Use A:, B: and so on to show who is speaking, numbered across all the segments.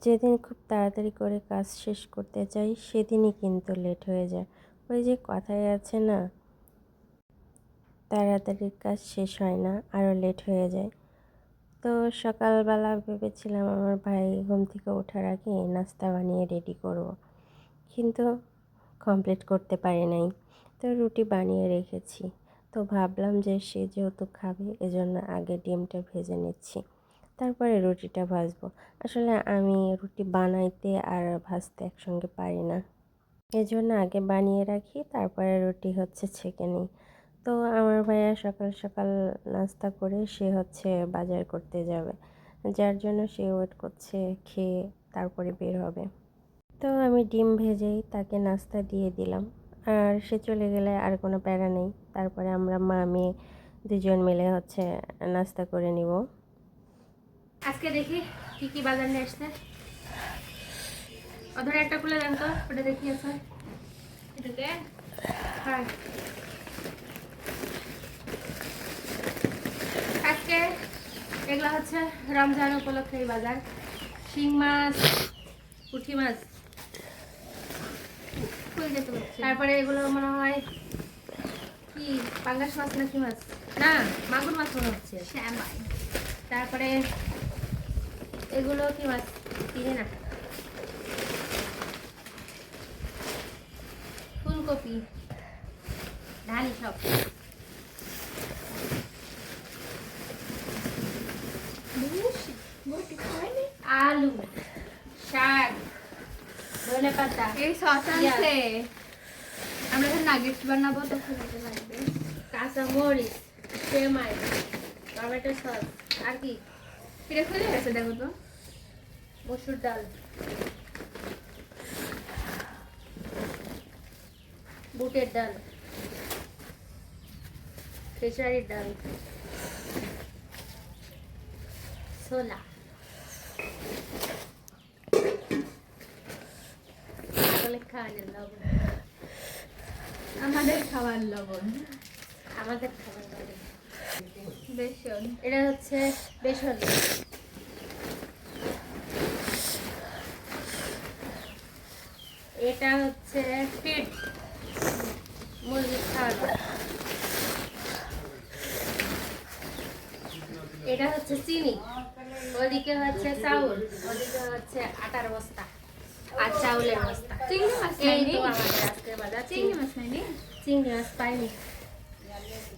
A: যেদিন খুব তাড়াতাড়ি করে কাজ শেষ করতে চাই সেদিনই কিন্তু লেট হয়ে যায়। ওই যে কথায় আছে না, তাড়াতাড়ি কাজ শেষ হয় না, আরও লেট হয়ে যায়। তো সকালবেলা ভেবেছিলাম আমার ভাই ঘুম থেকে ওঠার আগে নাস্তা বানিয়ে রেডি করব, কিন্তু কমপ্লিট করতে পারি নাই। তো রুটি বানিয়ে রেখেছি। তো ভাবলাম যে সে যেহেতু খাবে এজন্য আগে ডিমটা ভেজে নিচ্ছি, তারপরে রুটিটা ভাজবো। আসলে আমি রুটি বানাইতে আর ভাজতে একসঙ্গে পারি না, এজন্য আগে বানিয়ে রাখি, তারপরে রুটি ছেঁকে নিই। তো আমার ভাইয়া সকাল সকাল নাস্তা করে সে বাজার করতে যাবে, যার জন্য সে ওয়েট করছে, খেয়ে তারপরে বের হবে। তো আমি ডিম ভেজেই তাকে নাস্তা দিয়ে দিলাম, আর সে চলে গেলে আর কোনো প্যারা নেই। তারপরে আমরা মা মেয়ে দুজন মিলে নাস্তা করে নিব।
B: আজকে দেখি কি কি বাজার নিয়ে আসছে। ওদের একটা খুলে দেন তো, ওটা দেখি আছে এটাতে। হ্যাঁ, আজকে এগুলো রমজান উপলক্ষে এই বাজার। শিং মাছ, পুঁটি মাছ, তারপরে এগুলো মনে হয় কি পাঙ্গাস মাছ না কি মাছ, না মাগুর মাছ মনে হচ্ছে। তারপরে এগুলো কি মাছ চিনি না, ফুলকপি, ঢালি সব, আলু, শাক, ধনে পাতা,
C: এই সস আনছে। আমরা যখন নাগেটস বানাবো তখন এটা লাগবে।
B: কাঁচা মরিচ, সেমাই, টমেটো সস, আর কি
C: এটা খুলে গেছে দেখো তো।
B: মসুর ডাল, বুটের ডাল, খেসারির ডাল, ছোলা, ছাগলে খাওয়ানোর লবণ,
C: আমাদের খাবার লবণ,
B: আমাদের খাবার লবণ,
C: বেসন।
B: এটা বেসন, এটা ফিড মুরগির খাওয়ানো, এটা চিনি, ওদিকে চাউল, ওদিকে আটার বস্তা আর চাউলের বস্তা।
C: চিংড়ি মাছ
B: এই
C: নাইনি?
B: তো আমাদের আজকের বাজার।
C: চিংড়ি মাছ নাইনি?
B: চিংড়ি মাছ পাইনি,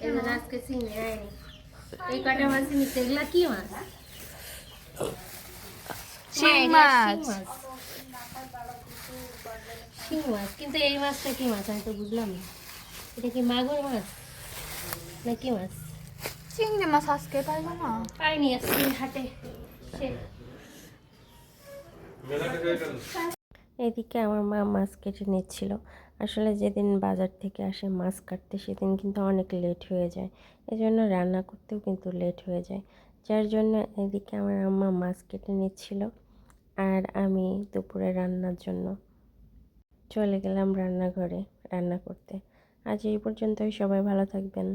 B: এই জন্য আজকে চিংড়ি আইনি। এই কটা মাছ নিচ্ছে, এগুলা কি মাছ?
C: শিং
B: হ্যাঁ,
C: মাছ।
B: শিং মাছ, কিন্তু এই মাছটা কি মাছ আমি তো বুঝলাম না। এটা কি মাগুর মাছ না কি মাছ?
C: চিংড়ি মাছ আজকে পাইবো না।
B: পাইনি আজকে হাটে।
A: এদিকে আমার মা মাছ কেটে নিচ্ছিল। আসলে যেদিন বাজার থেকে আসে মাছ কাটতে সেদিন কিন্তু অনেক লেট হয়ে যায়, এজন্য রান্না করতেও কিন্তু লেট হয়ে যায়। যার জন্য এদিকে আমার আম্মা মাছ কেটে নিচ্ছিল, আর আমি দুপুরে রান্নার জন্য চলে গেলাম রান্নাঘরে রান্না করতে। আজ এই পর্যন্তই, সবাই ভালো থাকবেন।